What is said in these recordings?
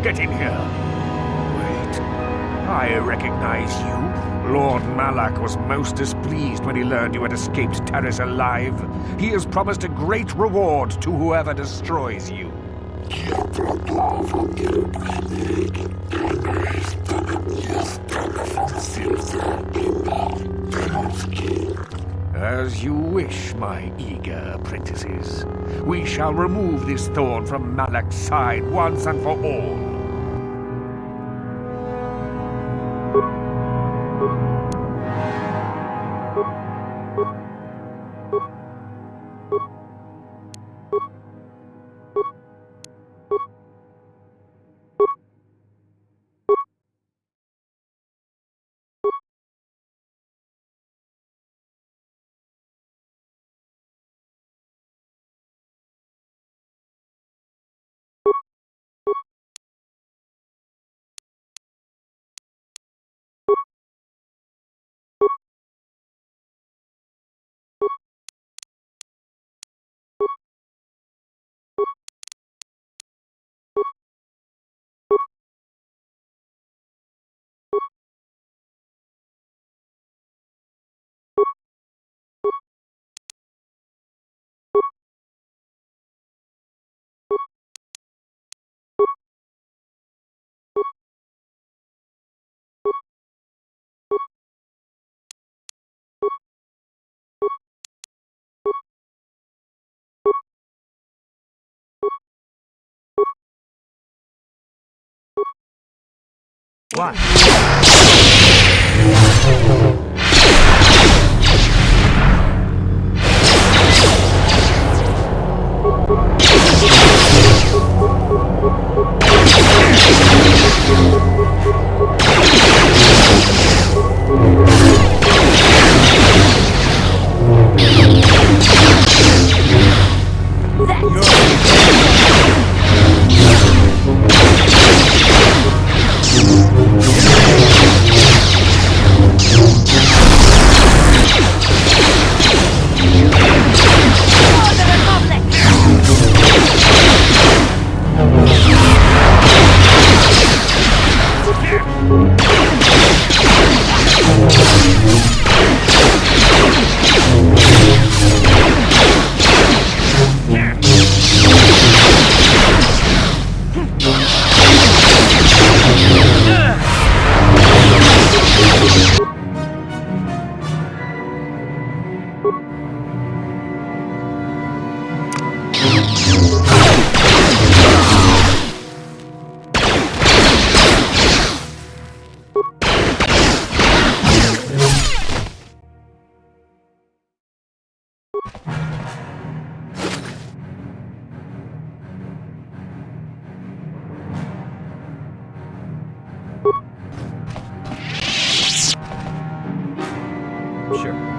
Get in here. Wait. I recognize you. Lord Malak was most displeased when he learned you had escaped Taris alive. He has promised a great reward to whoever destroys you. As you wish, my eager apprentices. We shall remove this thorn from Malak's side once and for all. What? Sure.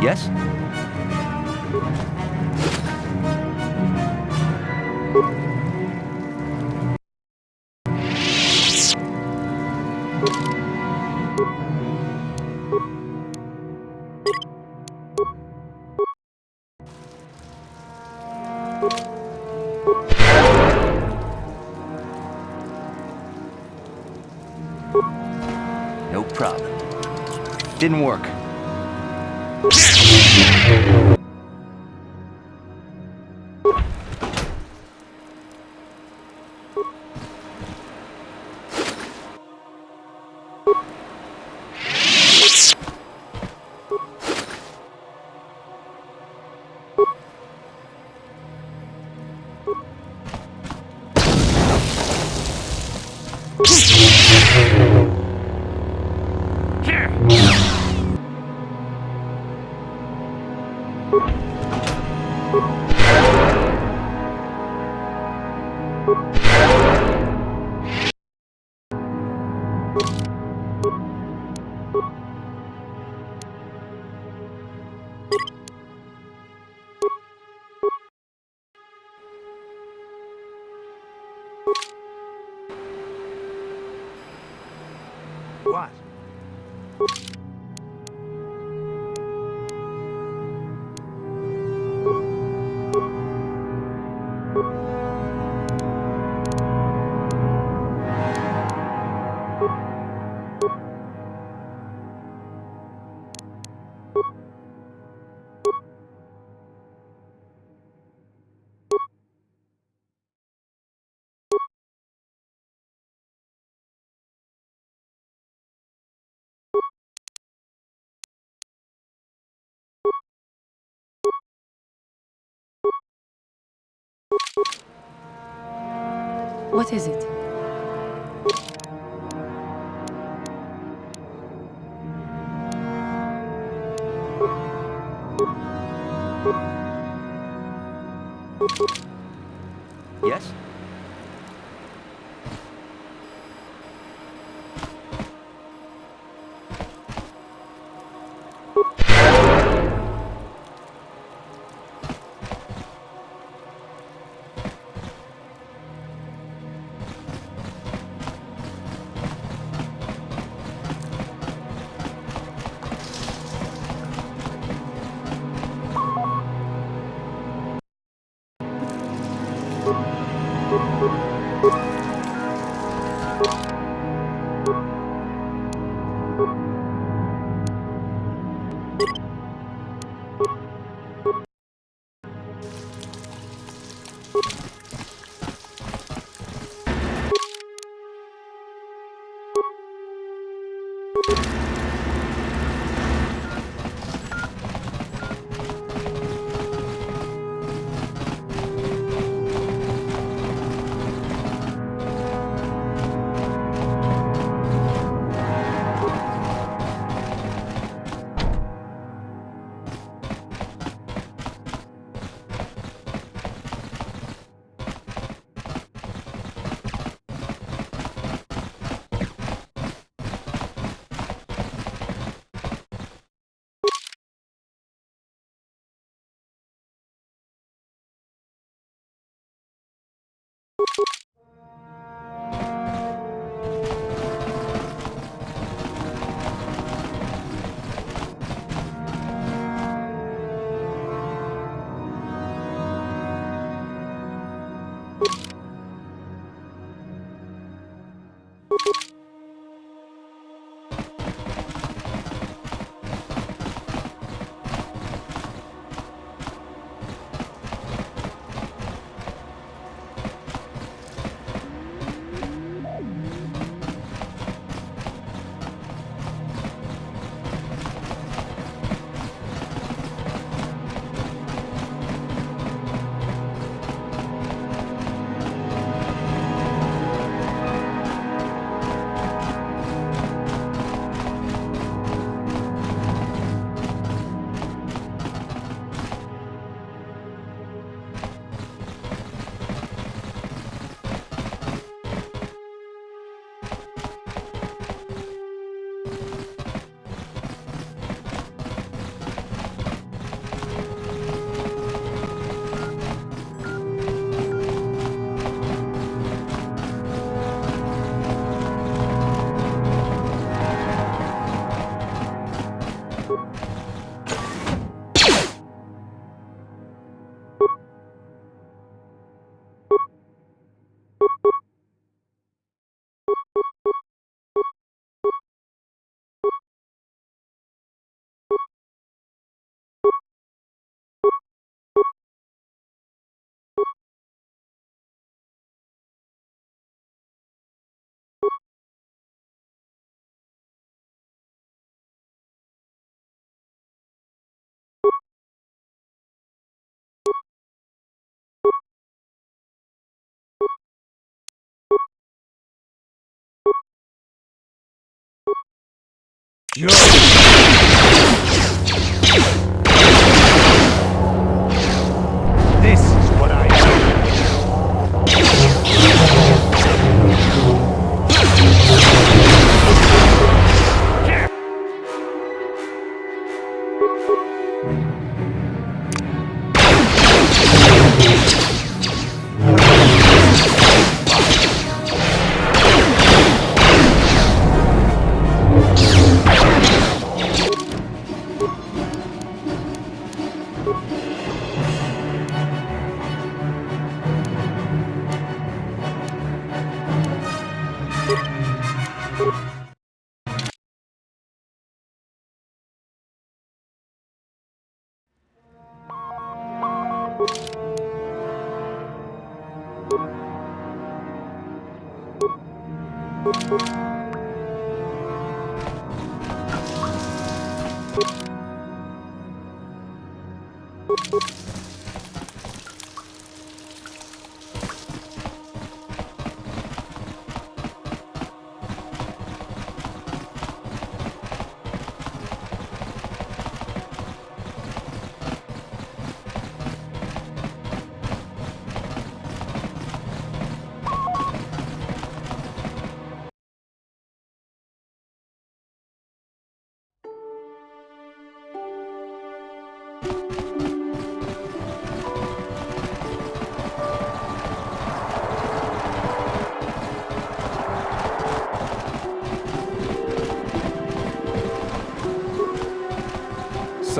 Yes? No problem. Didn't work. What? What is it? Yes?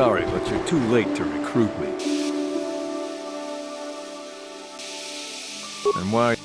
Sorry, but you're too late to recruit me. And why?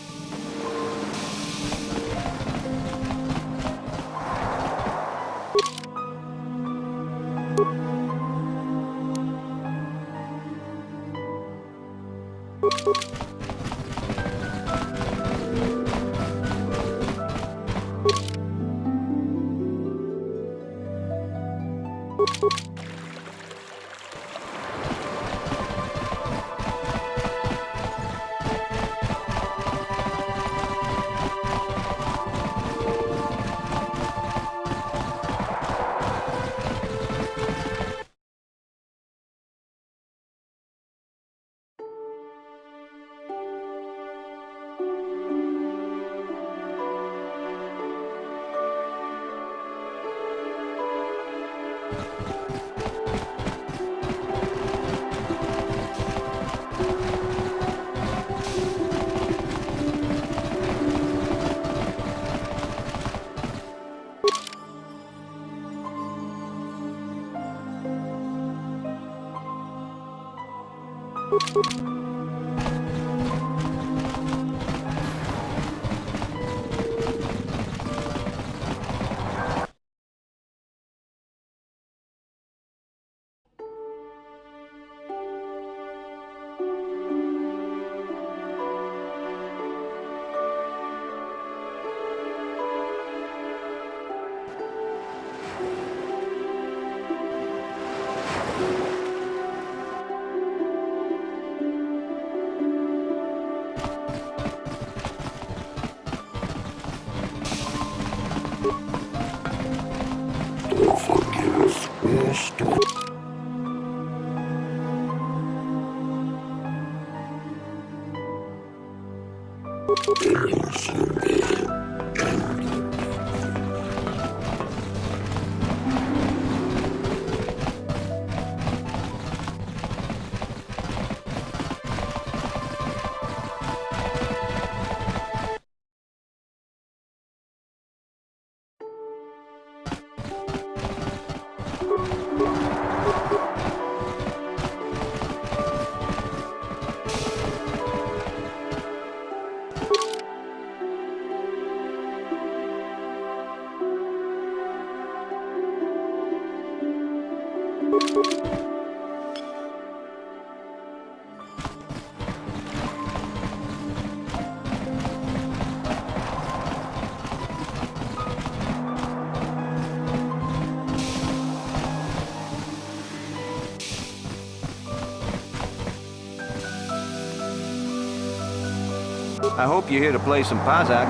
I hope you're here to play some Pazak.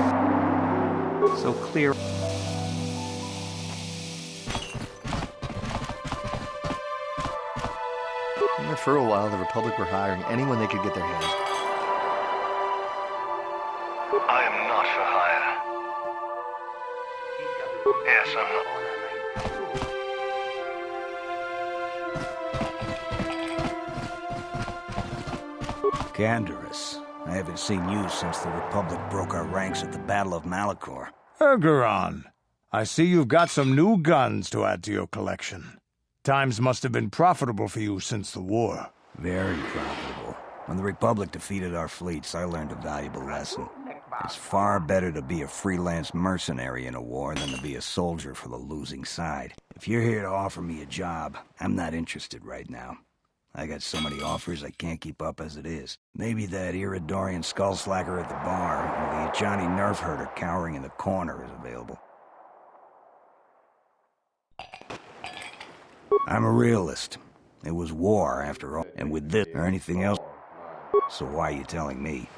So clear. For a while, the Republic were hiring anyone they could get their hands on. I am not for hire. Yes, I'm not. Canderous. I haven't seen you since the Republic broke our ranks at the Battle of Malachor. Ergeron, I see you've got some new guns to add to your collection. Times must have been profitable for you since the war. Very profitable. When the Republic defeated our fleets, I learned a valuable lesson. It's far better to be a freelance mercenary in a war than to be a soldier for the losing side. If you're here to offer me a job, I'm not interested right now. I got so many offers I can't keep up as it is. Maybe that Iridorian skullslacker at the bar, or the Johnny Nerf herder cowering in the corner is available. I'm a realist. It was war, after all, and with this or anything else, so why are you telling me?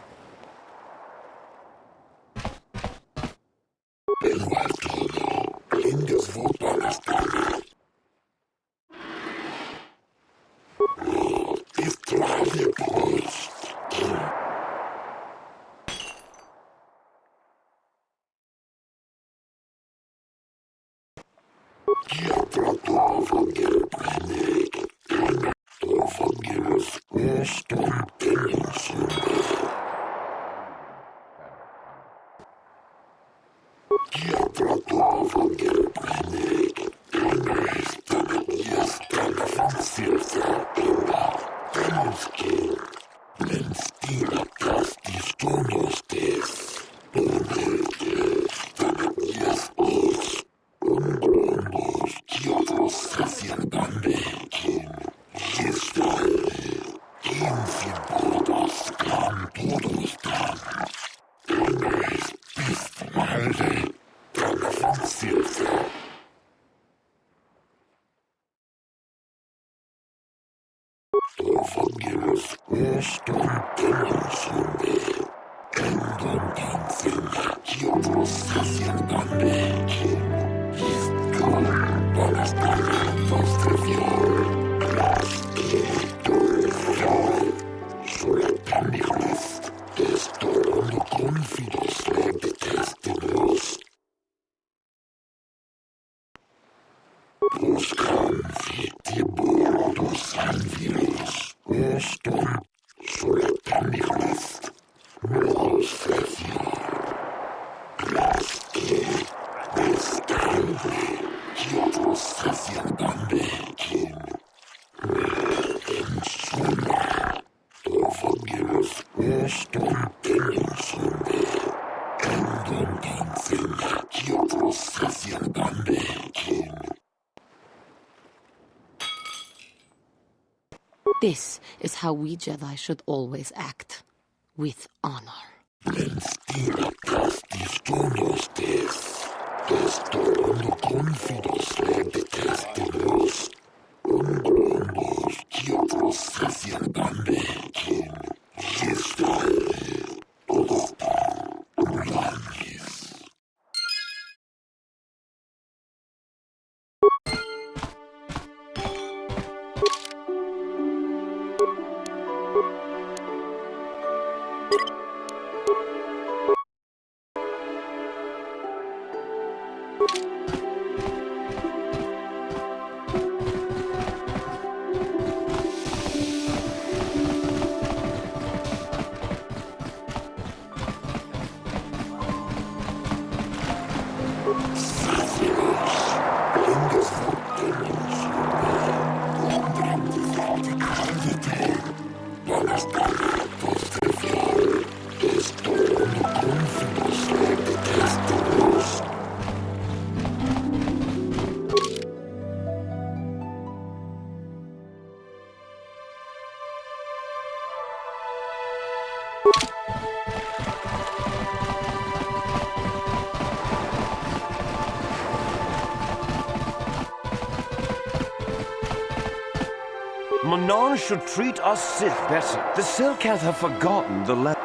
This is how we Jedi should always act. With honor. Manon should treat us Sith better. The Selkath have forgotten the lesson.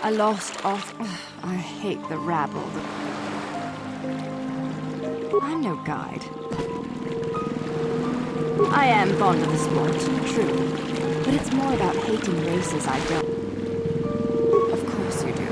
I lost off. I hate the rabble. I'm no guide. I am fond of the sport, true. But it's more about hating races I don't. Of course you do.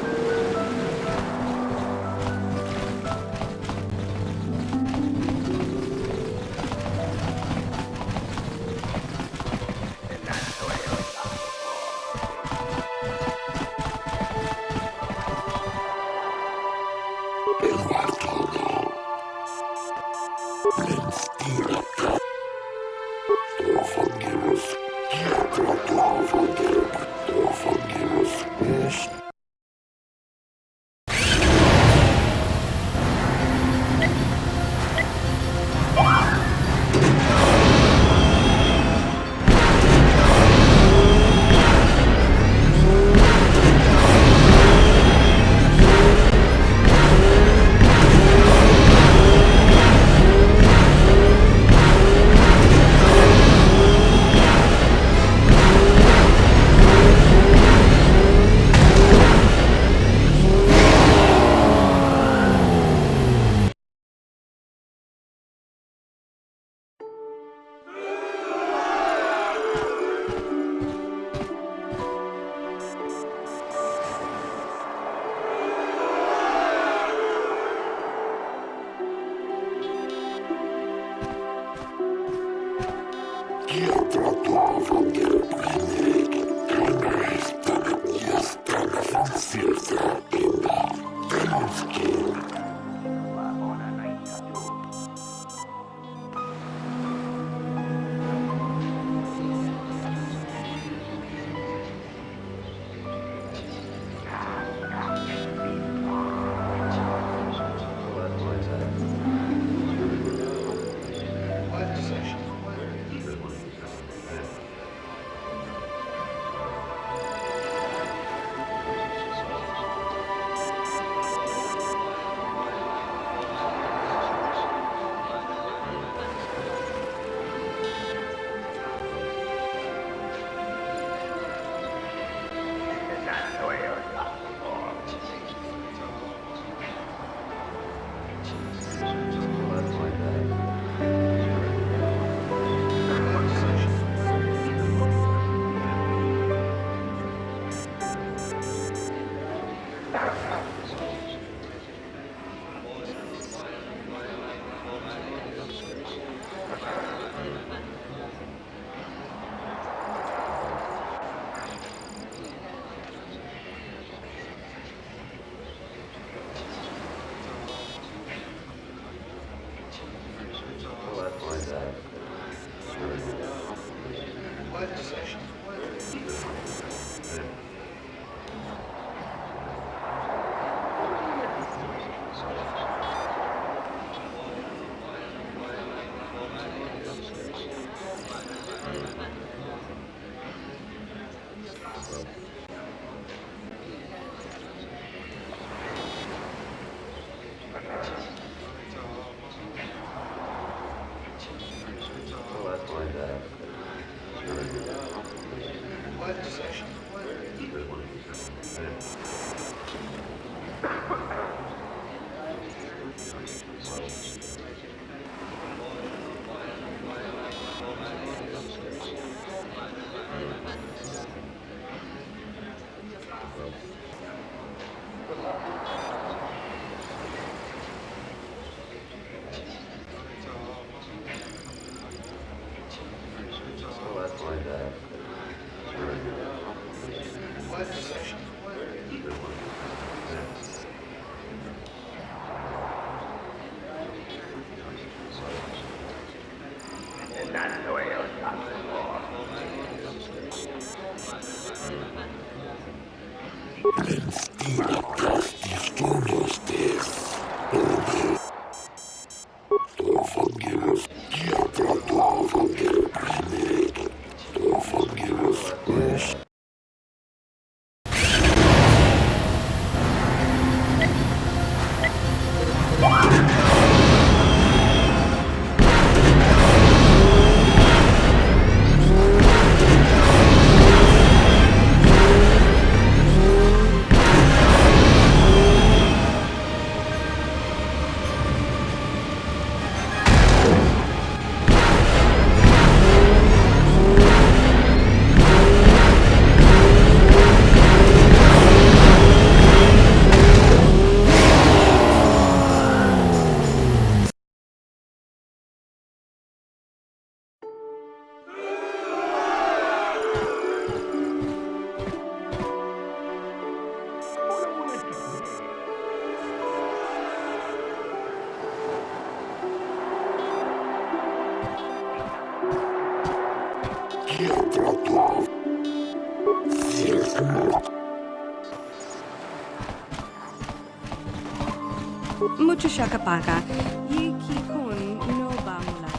Mucho shakapaka. Yiki kun no ba mula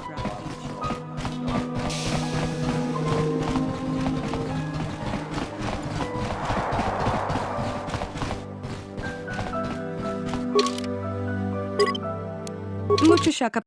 Mucho shaka.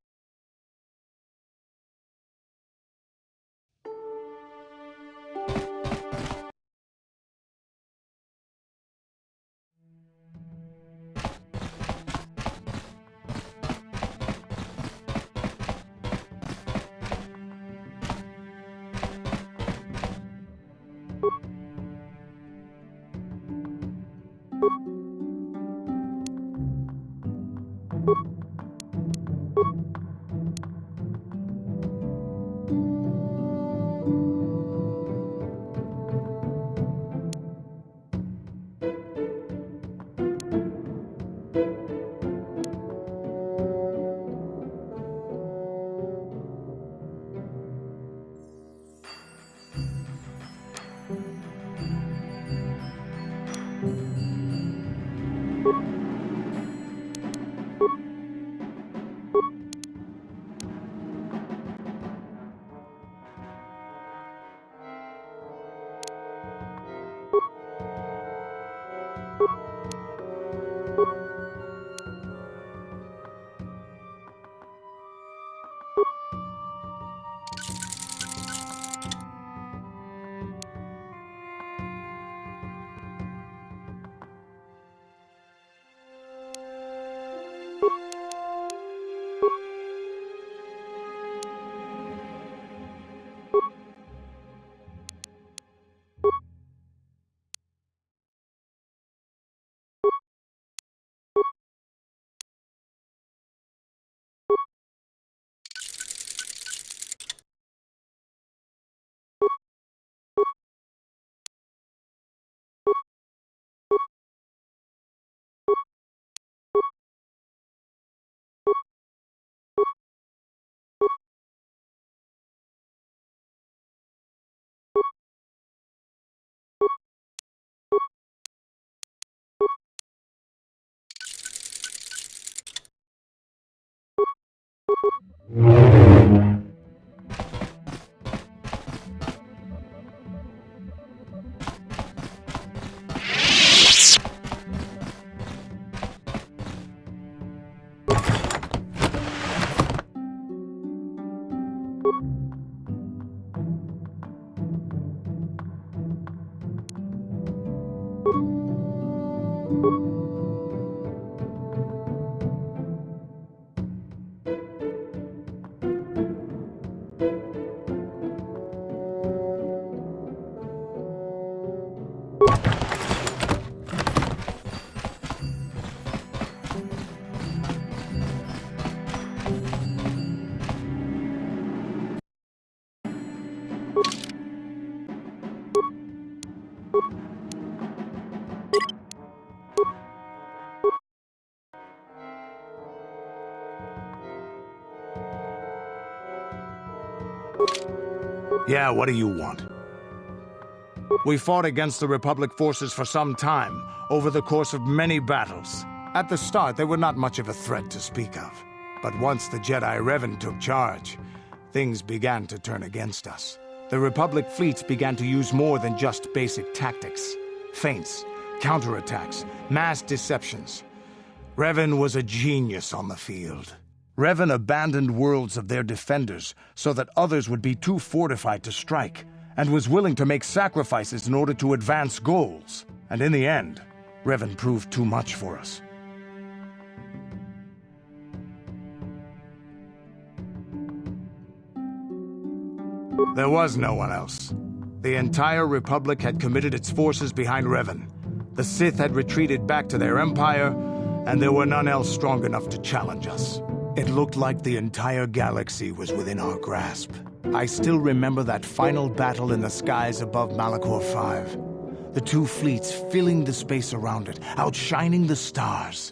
Yeah, what do you want? We fought against the Republic forces for some time, over the course of many battles. At the start, they were not much of a threat to speak of. But once the Jedi Revan took charge, things began to turn against us. The Republic fleets began to use more than just basic tactics. Feints, counterattacks, mass deceptions. Revan was a genius on the field. Revan abandoned worlds of their defenders so that others would be too fortified to strike, and was willing to make sacrifices in order to advance goals. And in the end, Revan proved too much for us. There was no one else. The entire Republic had committed its forces behind Revan. The Sith had retreated back to their empire, and there were none else strong enough to challenge us. It looked like the entire galaxy was within our grasp. I still remember that final battle in the skies above Malachor 5. The two fleets filling the space around it, outshining the stars.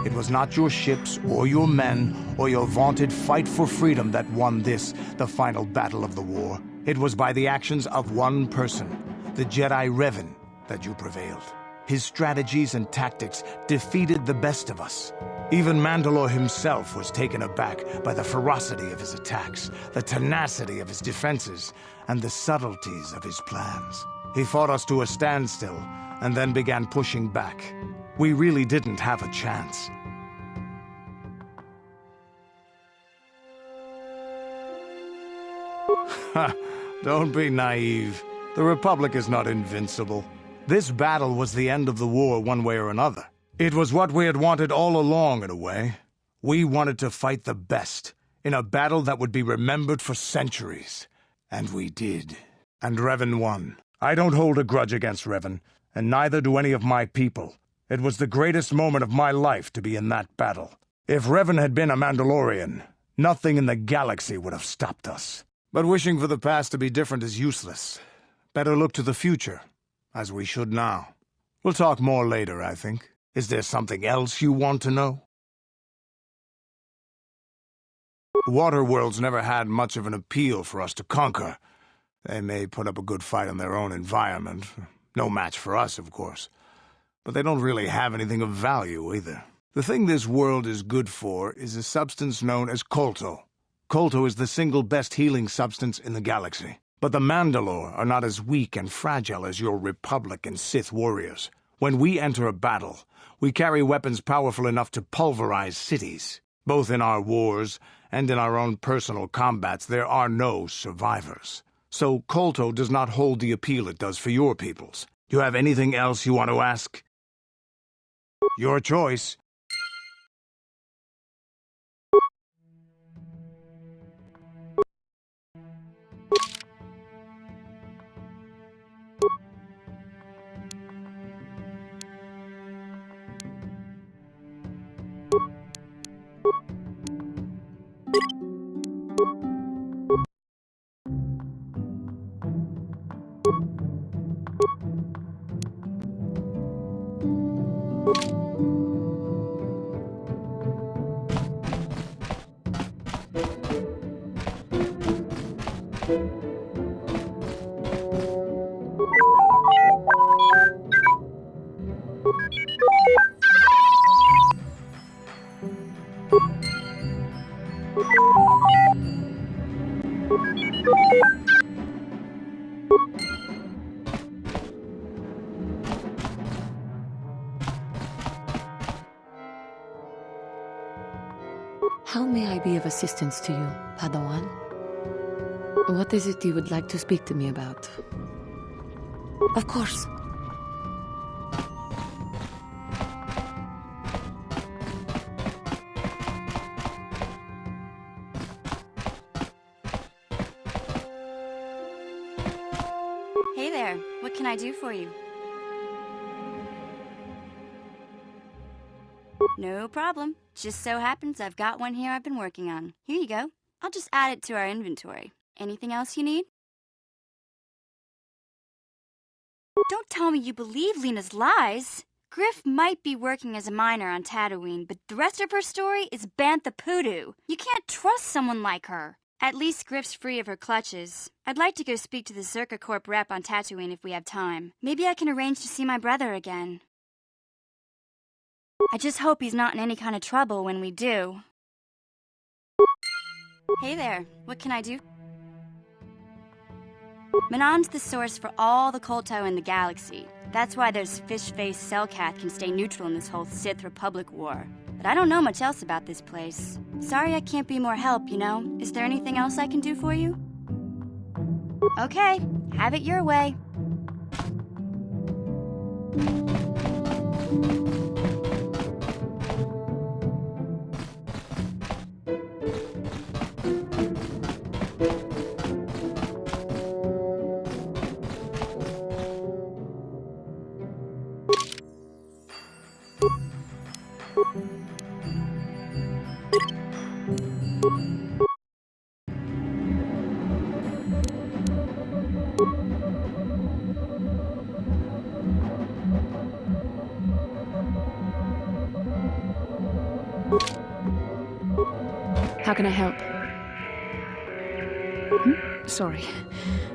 It was not your ships or your men or your vaunted fight for freedom that won this, the final battle of the war. It was by the actions of one person, the Jedi Revan, that you prevailed. His strategies and tactics defeated the best of us. Even Mandalore himself was taken aback by the ferocity of his attacks, the tenacity of his defenses, and the subtleties of his plans. He fought us to a standstill, and then began pushing back. We really didn't have a chance. Ha! Don't be naive. The Republic is not invincible. This battle was the end of the war one way or another. It was what we had wanted all along, in a way. We wanted to fight the best, in a battle that would be remembered for centuries. And we did. And Revan won. I don't hold a grudge against Revan, and neither do any of my people. It was the greatest moment of my life to be in that battle. If Revan had been a Mandalorian, nothing in the galaxy would have stopped us. But wishing for the past to be different is useless. Better look to the future, as we should now. We'll talk more later, I think. Is there something else you want to know? Waterworlds never had much of an appeal for us to conquer. They may put up a good fight in their own environment. No match for us, of course. But they don't really have anything of value, either. The thing this world is good for is a substance known as Kolto. Kolto is the single best healing substance in the galaxy. But the Mandalore are not as weak and fragile as your Republic and Sith warriors. When we enter a battle, we carry weapons powerful enough to pulverize cities. Both in our wars and in our own personal combats, there are no survivors. So Kolto does not hold the appeal it does for your peoples. Do you have anything else you want to ask? Your choice. How may I be of assistance to you, Padawan? What is it you would like to speak to me about? Of course. Hey there, what can I do for you? No problem. Just so happens I've got one here I've been working on. Here you go. I'll just add it to our inventory. Anything else you need? Don't tell me you believe Lena's lies. Griff might be working as a miner on Tatooine, but the rest of her story is bantha poodoo. You can't trust someone like her. At least Griff's free of her clutches. I'd like to go speak to the Zerka Corp rep on Tatooine if we have time. Maybe I can arrange to see my brother again. I just hope he's not in any kind of trouble when we do. Hey there, what can I do? Manon's the source for all the Kolto in the galaxy. That's why there's fish-faced Selkath can stay neutral in this whole Sith Republic war. But I don't know much else about this place. Sorry I can't be more help, you know? Is there anything else I can do for you? Okay, have it your way. How can I help? Sorry.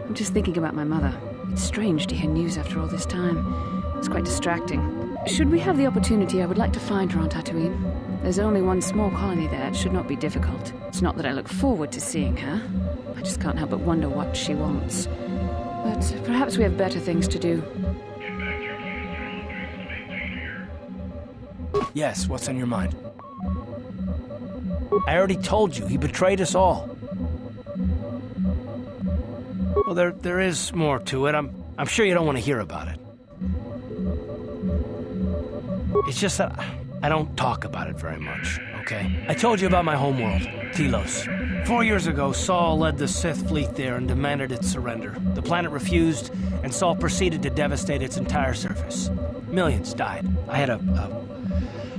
I'm just thinking about my mother. It's strange to hear news after all this time. It's quite distracting. Should we have the opportunity, I would like to find her on Tatooine. There's only one small colony there. It should not be difficult. It's not that I look forward to seeing her. I just can't help but wonder what she wants. But perhaps we have better things to do. Yes, what's on your mind? I already told you, he betrayed us all. Well, there is more to it. I'm sure you don't want to hear about it. It's just that I don't talk about it very much, okay? I told you about my homeworld, Telos. 4 years ago, Saul led the Sith fleet there and demanded its surrender. The planet refused, and Saul proceeded to devastate its entire surface. Millions died. I had a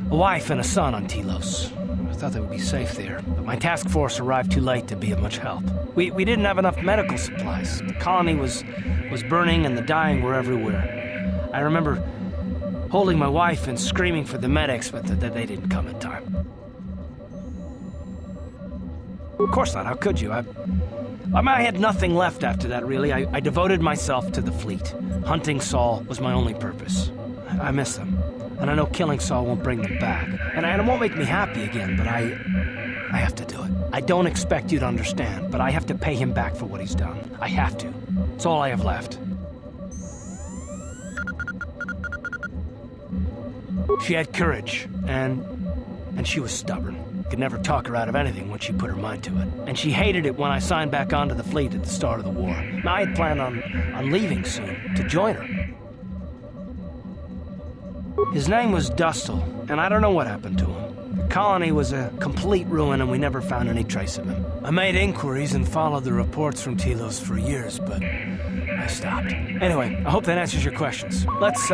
wife and a son on Telos. I thought they would be safe there, but my task force arrived too late to be of much help. We didn't have enough medical supplies. The colony was burning and the dying were everywhere. I remember holding my wife and screaming for the medics, but they didn't come in time. Of course not, how could you? I had nothing left after that, really. I devoted myself to the fleet. Hunting Saul was my only purpose. I miss them. And I know killing Saul won't bring them back. And it won't make me happy again, but I have to do it. I don't expect you to understand, but I have to pay him back for what he's done. I have to. It's all I have left. She had courage, and she was stubborn. Could never talk her out of anything once she put her mind to it. And she hated it when I signed back onto the fleet at the start of the war. I had planned on leaving soon, to join her. His name was Dustil, and I don't know what happened to him. The colony was a complete ruin, and we never found any trace of him. I made inquiries and followed the reports from Telos for years, but I stopped. Anyway, I hope that answers your questions. Let's,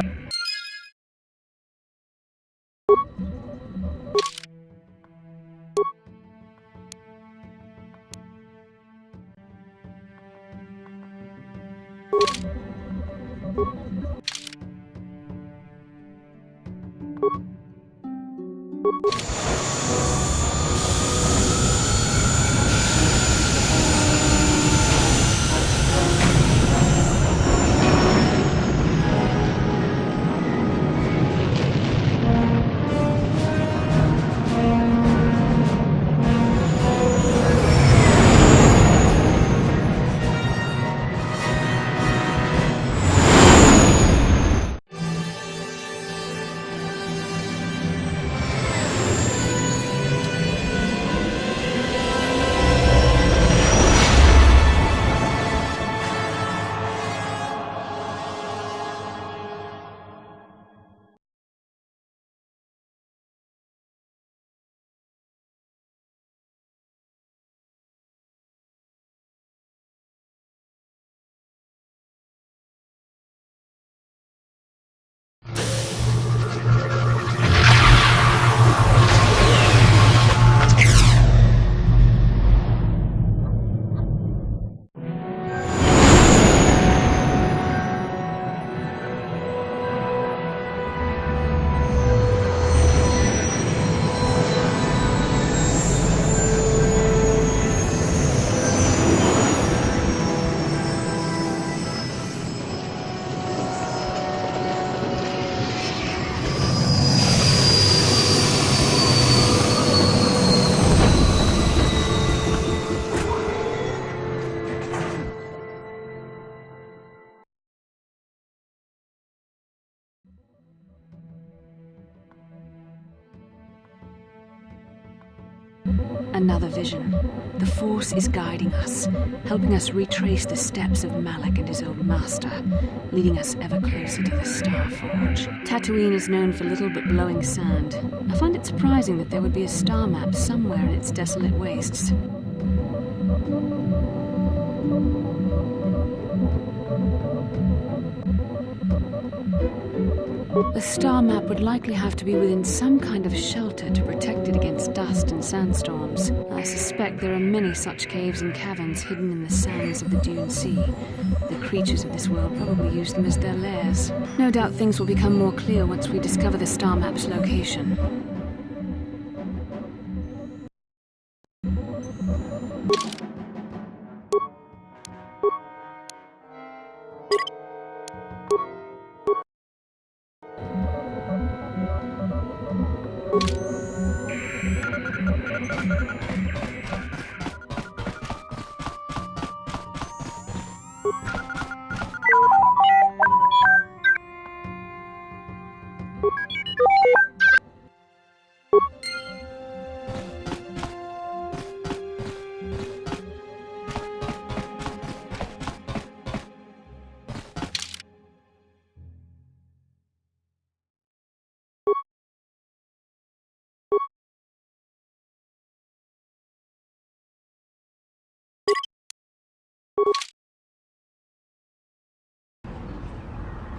Another vision. The Force is guiding us, helping us retrace the steps of Malak and his old master, leading us ever closer to the Star Forge. Tatooine is known for little but blowing sand. I find it surprising that there would be a star map somewhere in its desolate wastes. The star map would likely have to be within some kind of shelter to protect it against dust and sandstorms. I suspect there are many such caves and caverns hidden in the sands of the Dune Sea. The creatures of this world probably use them as their lairs. No doubt things will become more clear once we discover the star map's location.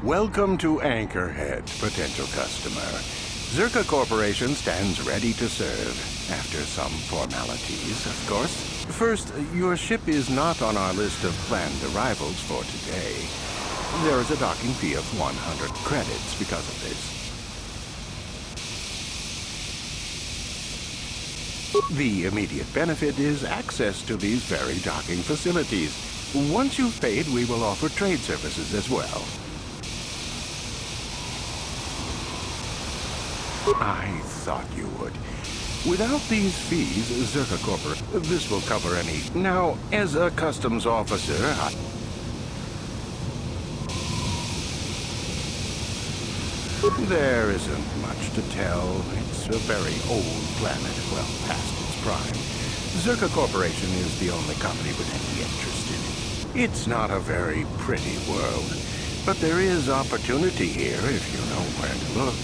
Welcome to Anchorhead, potential customer. Zerka Corporation stands ready to serve. After some formalities, of course. First, your ship is not on our list of planned arrivals for today. There is a docking fee of 100 credits because of this. The immediate benefit is access to these very docking facilities. Once you've paid, we will offer trade services as well. I thought you would. Without these fees, Zerka Corporation, this will cover any... Now, as a customs officer, there isn't much to tell. It's a very old planet, well past its prime. Zerka Corporation is the only company with any interest in it. It's not a very pretty world, but there is opportunity here if you know where to look.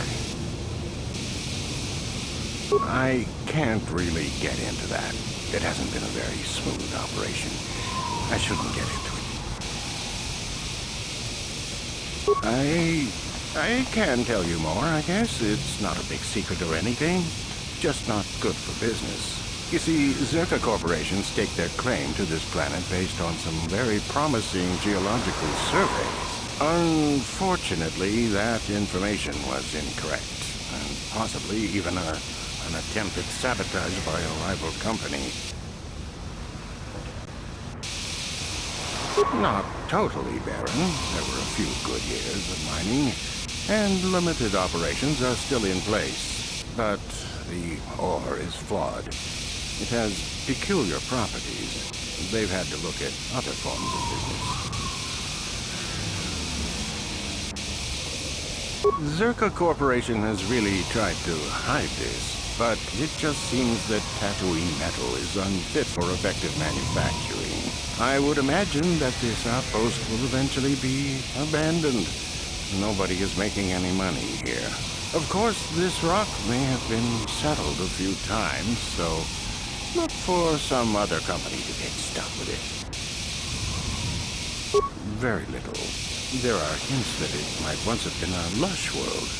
I can't really get into that. It hasn't been a very smooth operation. I shouldn't get into it. I can tell you more, I guess. It's not a big secret or anything. Just not good for business. You see, Zerka Corporation staked their claim to this planet based on some very promising geological surveys. Unfortunately, that information was incorrect, and possibly even an attempted sabotage by a rival company. Not totally barren. There were a few good years of mining, and limited operations are still in place. But the ore is flawed. It has peculiar properties. They've had to look at other forms of business. Zerka Corporation has really tried to hide this. But it just seems that Tatooine metal is unfit for effective manufacturing. I would imagine that this outpost will eventually be abandoned. Nobody is making any money here. Of course, this rock may have been settled a few times, so look for some other company to get stuck with it. Very little. There are hints that it might once have been a lush world.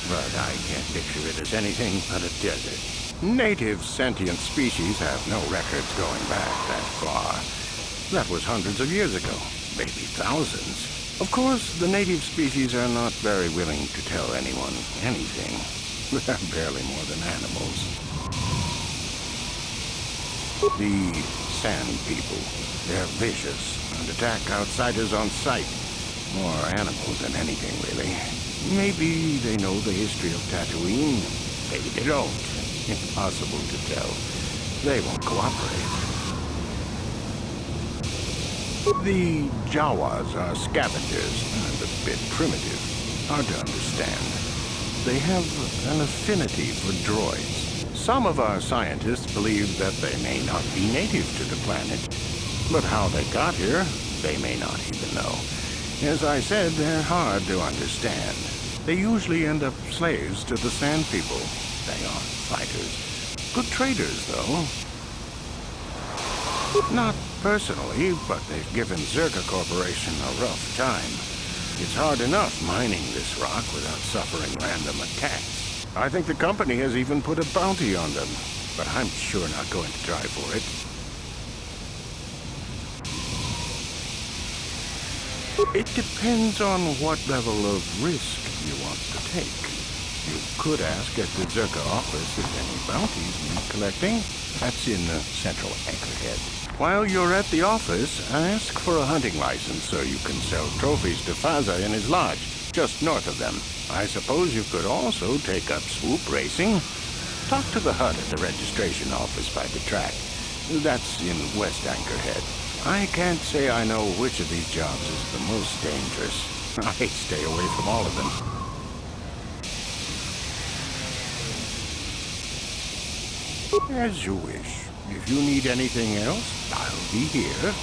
But I can't picture it as anything but a desert. Native sentient species have no records going back that far. That was hundreds of years ago, maybe thousands. Of course, the native species are not very willing to tell anyone anything. They're barely more than animals. The Sand People, they're vicious and attack outsiders on sight. More animals than anything, really. Maybe they know the history of Tatooine. Maybe they don't. Impossible to tell. They won't cooperate. The Jawas are scavengers and a bit primitive. Hard to understand. They have an affinity for droids. Some of our scientists believe that they may not be native to the planet. But how they got here, they may not even know. As I said, they're hard to understand. They usually end up slaves to the Sand People. They aren't fighters. Good traders, though. Not personally, but they've given Zerka Corporation a rough time. It's hard enough mining this rock without suffering random attacks. I think the company has even put a bounty on them, but I'm sure not going to try for it. It depends on what level of risk you want to take. You could ask at the Zerka office if any bounties need collecting. That's in Central Anchorhead. While you're at the office, ask for a hunting license so you can sell trophies to Faza in his lodge, just north of them. I suppose you could also take up swoop racing. Talk to the hut at the registration office by the track. That's in West Anchorhead. I can't say I know which of these jobs is the most dangerous. I stay away from all of them. As you wish. If you need anything else, I'll be here.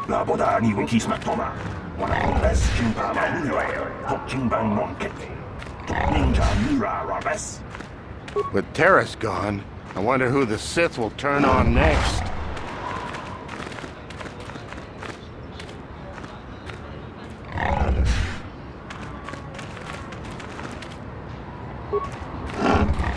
나보다 니운 기스막도마 원하는 베스 킹바마 물려요 독킹방 몽켓 닌자 미라 라베스. With Terrace gone, I wonder who the Sith will turn on next.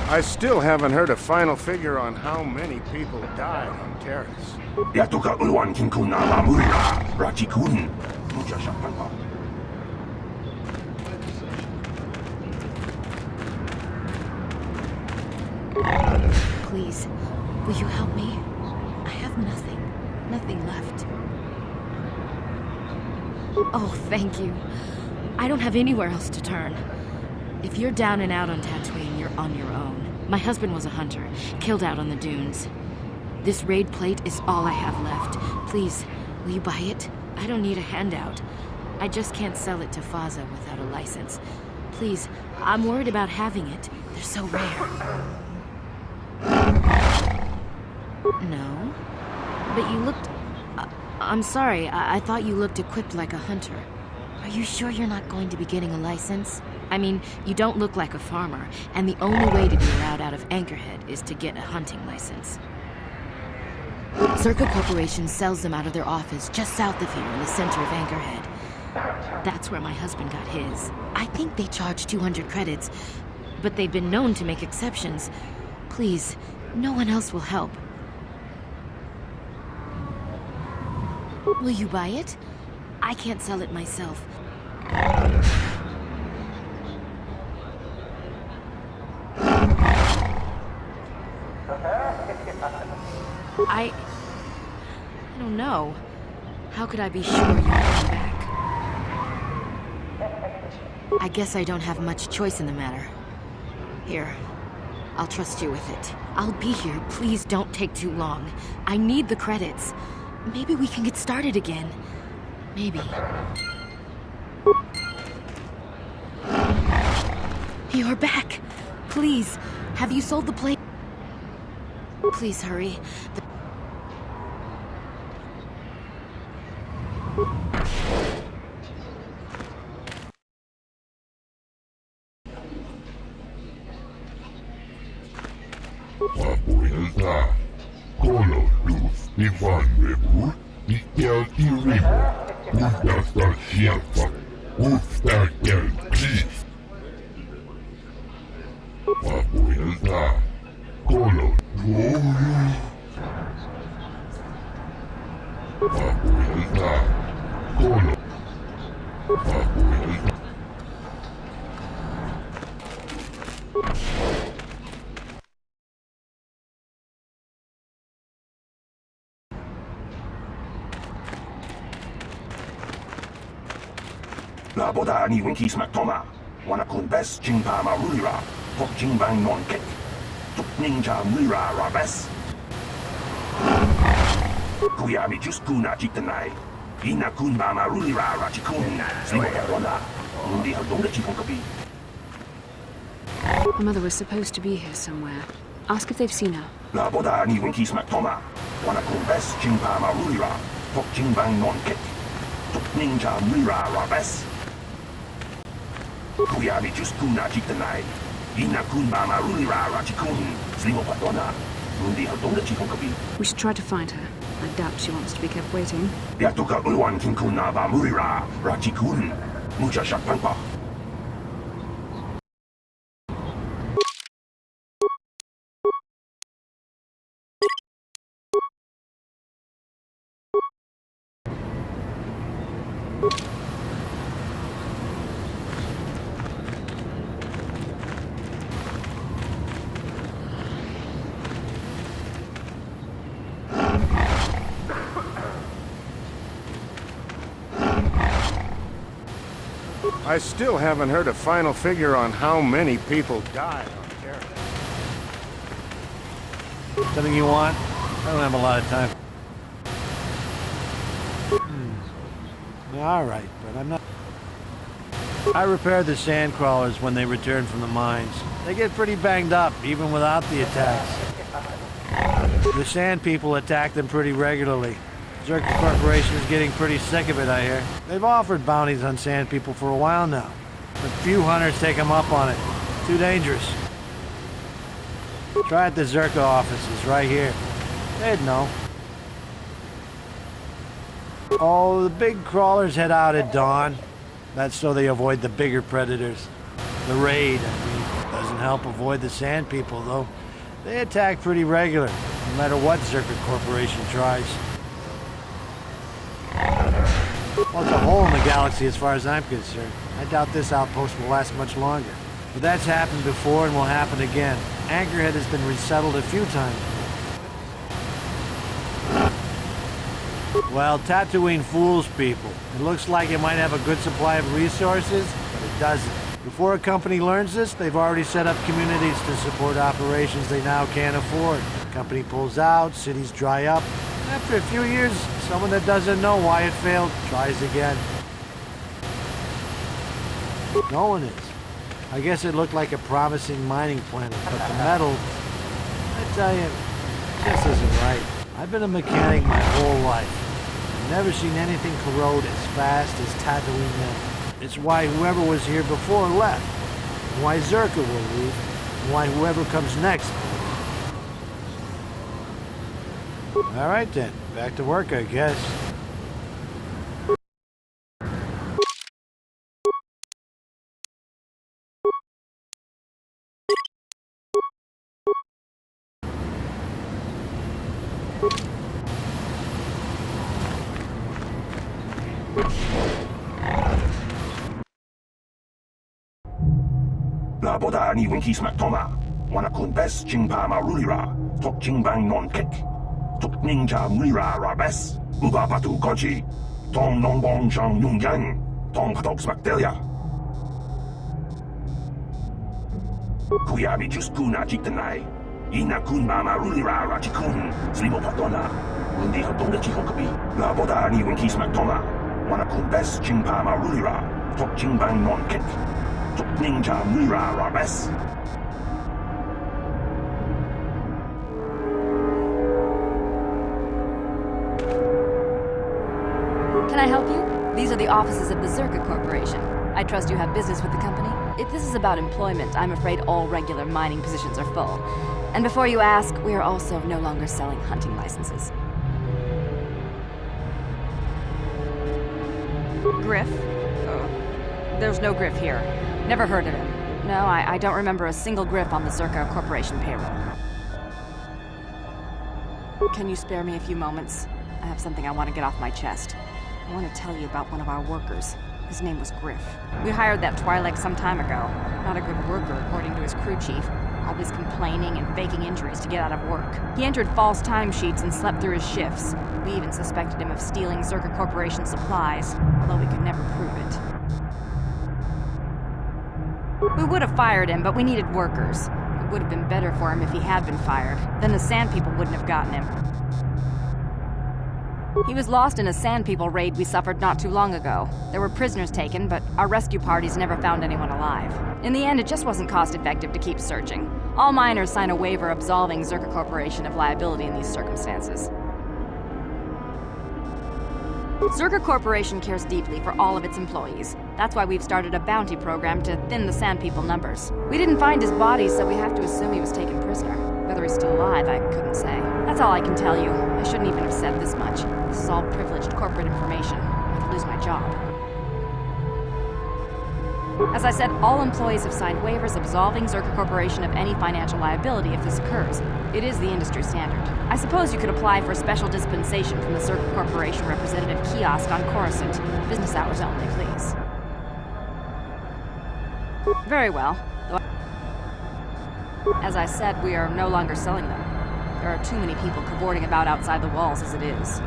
I still haven't heard a final figure on how many people died on Terrace. 야투가 의원 킹쿠나 마무리라 라키군 무자샤판바. Please, will you help me? I have nothing left. Oh, thank you. I don't have anywhere else to turn. If you're down and out on Tatooine, you're on your own. My husband was a hunter, killed out on the dunes. This raid plate is all I have left. Please, will you buy it? I don't need a handout. I just can't sell it to Faza without a license. Please, I'm worried about having it. They're so rare. No? But you looked... I'm sorry, I thought you looked equipped like a hunter. Are you sure you're not going to be getting a license? I mean, you don't look like a farmer, and the only way to be allowed out of Anchorhead is to get a hunting license. Zerka Corporation sells them out of their office just south of here in the center of Anchorhead. That's where my husband got his. I think they charge 200 credits, but they've been known to make exceptions. Please, no one else will help. Will you buy it? I can't sell it myself. I don't know. How could I be sure you would come back? I guess I don't have much choice in the matter. Here, I'll trust you with it. I'll be here. Please don't take too long. I need the credits. Maybe we can get started again. Maybe. You're back. Please, have you sold the plate? Please hurry. La boda ni winkis maktoma. Wana kun bes jingpa marulira. Tok jingbang non kek. Tuk ninja mira rabes. Kuyami just kuna jitanai. Ina kun ba marulira rachikun. Slimo karona. Mundi hadong chikon kabi. My mother was supposed to be here somewhere. Ask if they've seen her. La boda ni winkis maktoma. Wana kun bes jingpa marulira. Tok jingbang non kek. Tuk ninja mira rabes. Kuyami just kuna jitanai. Ina kun ba marulira rachikun. Slimo karona. Mundi hadong chikon kabi. We should try to find her. I doubt she wants to be kept waiting. Yatuka ulwan kinkuna ba murira rachikun. Mucha shakpanpa. I still haven't heard a final figure on how many people died on Terra. Something you want? I don't have a lot of time. All right, but I'm not... I repaired the sand crawlers when they returned from the mines. They get pretty banged up, even without the attacks. The sand people attack them pretty regularly. Zerka Corporation is getting pretty sick of it, I hear. They've offered bounties on sand people for a while now, but few hunters take them up on it. Too dangerous. Try at the Zerka offices right here. They'd know. Oh, the big crawlers head out at dawn. That's so they avoid the bigger predators. The raid, doesn't help avoid the sand people, though. They attack pretty regular, no matter what Zerka Corporation tries. Well, it's a hole in the galaxy as far as I'm concerned. I doubt this outpost will last much longer. But that's happened before and will happen again. Anchorhead has been resettled a few times. Well, Tatooine fools people. It looks like it might have a good supply of resources, but it doesn't. Before a company learns this, they've already set up communities to support operations they now can't afford. The company pulls out, cities dry up. After a few years, someone that doesn't know why it failed tries again. No one is. I guess it looked like a promising mining planet, but the metal, I tell you, it just isn't right. I've been a mechanic my whole life. I've never seen anything corrode as fast as Tatooine metal. It's why whoever was here before left, and why Zerka will leave, and why whoever comes next. All right then, back to work, I guess. La boda ni winkis maktoma. Wana kun bes jingpa marulira. Tok jingbang non kek. Tuk ninja mira rabes. Uba batu goji. Tong nongbong shang yung yang. Tong patok smakdelia. Kuyami just kuna jitanai. Ina kun ba marulira rachikun. Slimo patona. Mundi hadong chikon kabi. La boda ni winkis maktoma. Wana kun bes jingpa marulira. Tok jingbang non kek. Tuk ninja mira rabes. Can I help you? These are the offices of the Zerka Corporation. I trust you have business with the company? If this is about employment, I'm afraid all regular mining positions are full. And before you ask, we are also no longer selling hunting licenses. Griff? Oh, there's no Griff here. Never heard of him. No, I don't remember a single Griff on the Zerka Corporation payroll. Can you spare me a few moments? I have something I want to get off my chest. I want to tell you about one of our workers. His name was Griff. We hired that Twi'lek some time ago. Not a good worker, according to his crew chief. Always complaining and faking injuries to get out of work. He entered false timesheets and slept through his shifts. We even suspected him of stealing Zerka Corporation supplies, although we could never prove it. We would have fired him, but we needed workers. It would have been better for him if he had been fired. Then the Sand People wouldn't have gotten him. He was lost in a Sand People raid we suffered not too long ago. There were prisoners taken, but our rescue parties never found anyone alive. In the end, it just wasn't cost-effective to keep searching. All miners sign a waiver absolving Zerka Corporation of liability in these circumstances. Zerka Corporation cares deeply for all of its employees. That's why we've started a bounty program to thin the Sand People numbers. We didn't find his body, so we have to assume he was taken prisoner. Whether he's still alive, I couldn't say. That's all I can tell you. I shouldn't even have said this much. This is all privileged corporate information. I could lose my job. As I said, all employees have signed waivers absolving Zerka Corporation of any financial liability if this occurs. It is the industry standard. I suppose you could apply for a special dispensation from the Zerka Corporation representative kiosk on Coruscant. Business hours only, please. Very well. As I said, we are no longer selling them. There are too many people cavorting about outside the walls as it is.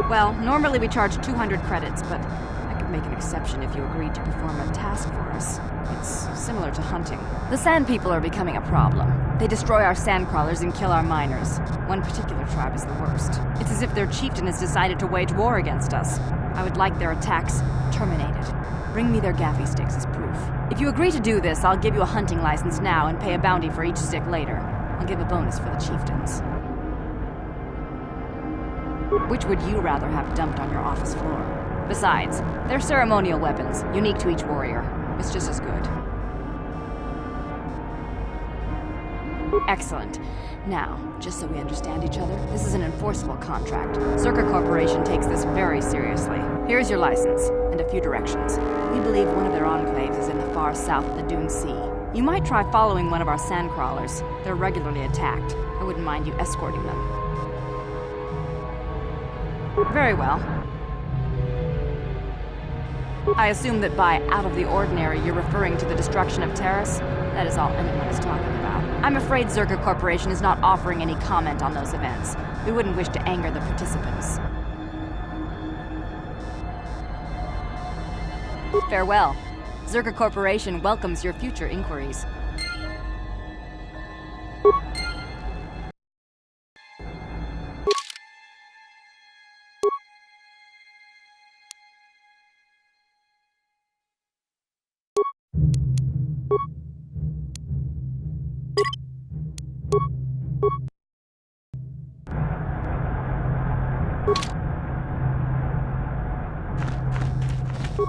Well, normally we charge 200 credits, but I could make an exception if you agreed to perform a task for us. It's similar to hunting. The Sand People are becoming a problem. They destroy our sandcrawlers and kill our miners. One particular tribe is the worst. It's as if their chieftain has decided to wage war against us. I would like their attacks terminated. Bring me their gaffy sticks as proof. If you agree to do this, I'll give you a hunting license now and pay a bounty for each stick later. I'll give a bonus for the chieftains. Which would you rather have dumped on your office floor? Besides, they're ceremonial weapons, unique to each warrior. It's just as good. Excellent. Now, just so we understand each other, this is an enforceable contract. Zerka Corporation takes this very seriously. Here's your license, and a few directions. We believe one of their enclaves is in the far south of the Dune Sea. You might try following one of our sandcrawlers. They're regularly attacked. I wouldn't mind you escorting them. Very well. I assume that by out of the ordinary, you're referring to the destruction of Terrace? That is all anyone is talking about. I'm afraid Zerka Corporation is not offering any comment on those events. We wouldn't wish to anger the participants. Farewell. Zerka Corporation welcomes your future inquiries.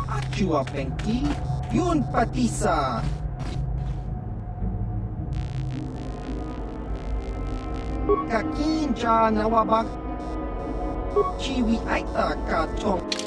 Acua Penki, Yun Patisa. Kakinja Nawabak, Chiwi Aita Katong.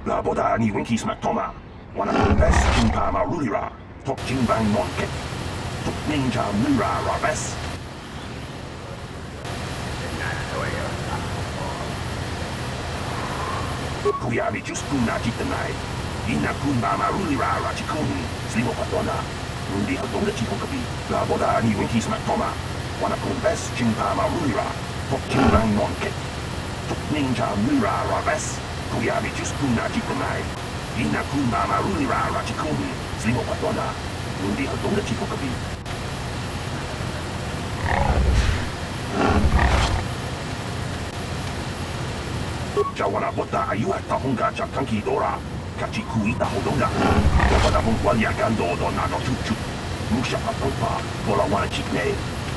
La boda ni winki smak toma. Wana bes kinka ma rulira. Tok jingbang non ket. Tok ninja mura rabes. Kuyabi Juskuna Jitanai. Ina Kunbama Rulira Rachikuni. Slimo Patona. Rundi Hadonga Chikokabi. La Boda Ni Winkis Matoma. Wana Kumbes Chimpama Rulira. Tok Chimbang Nonket. Tok Ninja Mira Rabes. Kuyabi Juskuna Jitanai. Ina Kunbama Rulira Rachikuni. Slimo Patona. Rundi Hadonga Chikokabi. Jawana bota ayuha tahunga jatanki dora. Kachikuita hodonga. Wabada mungwalia gando donano chuchu. Musha patopa. Bola wana chikne.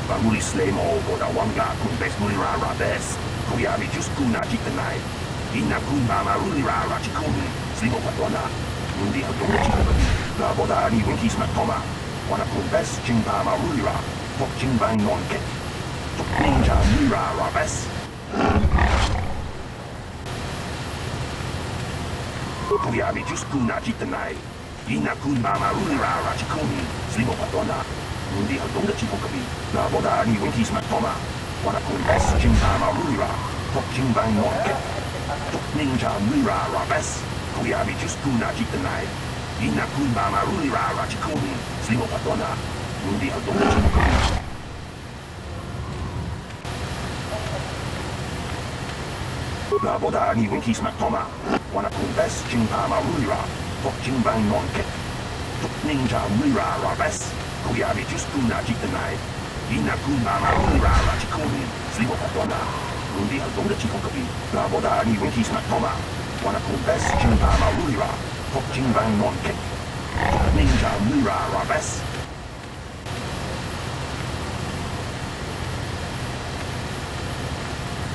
Banguli slemo boda wanga kumbes mulira rabes. Kuyabi juskuna jitanai. Ina kunmama rulira rachikuni. Slimo patwana. Mundi hadonga chikokabi. La boda ani winkis matoma. Wana kumbes chimpama rulira. Tok chimbang nonket. Tok ninja mira rabes. Kuyabi Juskuna Jitanai. Ina Kunmama Rulira Rachikuni. Slimo Patona. Mundi Hadonga Chikokabi. La Boda Ni Winkis Matoma. Wana Kumbes Chimpama Rulira. Tok Chimbang Nonket. Tok Ninja Mira Rabes. Kuyabi Juskuna Jitanai. Ina Kunmama Rulira Rachikuni. Slimo Patona. Mundi Hadonga Chikokabi. La Boda Ni Winkis Matoma. Wana Kumbes Chimpama Rulira. Tok Chimbang Nonket. Tok Ninja Mira Rabes. Kuyabi Juskuna Jitanai. Ina Kunmama Rulira Rachikuni. Slimo Patona. Mundi Hadonga Chikokabi. La Boda Ni Winkis Matoma. Wana Kumbes Chimpama Rulira. Tok Chimbang Nonket. Tok Ninja Mira Rabes.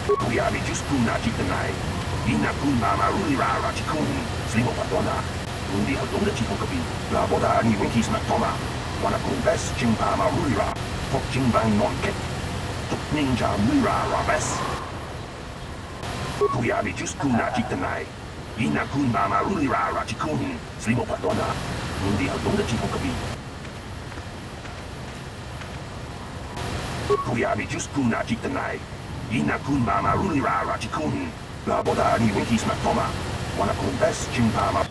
Kuyabi Juskuna Jitanai. Ina Kunmama Rulira Rachikuni. Slimo Patona. Mundi Hadonga Chikokabi. La Boda Ni Winkis Matoma. Wana Kumbes Chimpama Rulira. Tok Chimbang Nonket. Tok Ninja Mira Rabes. Kuyabi Juskuna Jitanai. Ina Kunmama Rulira Rachikuni. Slimo Patona. Mundi Hadonga Chikokabi. Kuyabi Juskuna Jitanai. Ina Kunmama Rulira Rachikuni. La Boda Ni Winkis Matoma. Wana Kumbes Chimpama.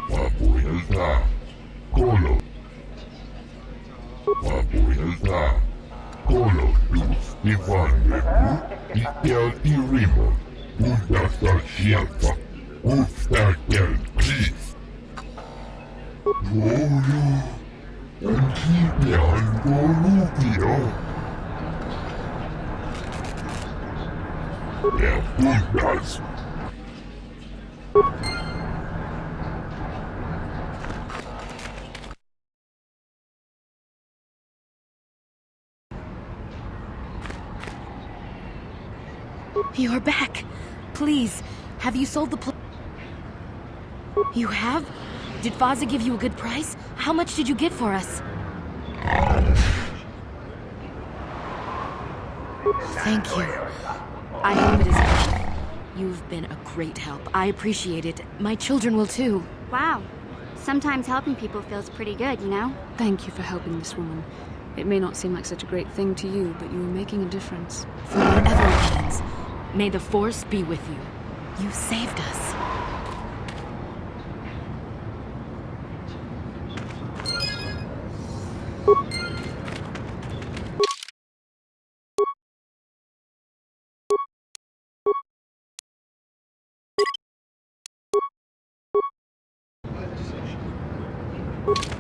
Papuelta, Colo. Papuelta, Colo, Luz, Stefan, y Teati Rimo, Punta Sarchielfa, Usta Kelkis. Rolo, Antipian Volupio. Puntas. You're back. Please, have you sold the You have? Did Faza give you a good price? How much did you get for us? Thank you. I hope it is enough. You've been a great help. I appreciate it. My children will too. Wow. Sometimes helping people feels pretty good, you know? Thank you for helping this woman. It may not seem like such a great thing to you, but you are making a difference. For whatever it means, may the Force be with you. You saved us. You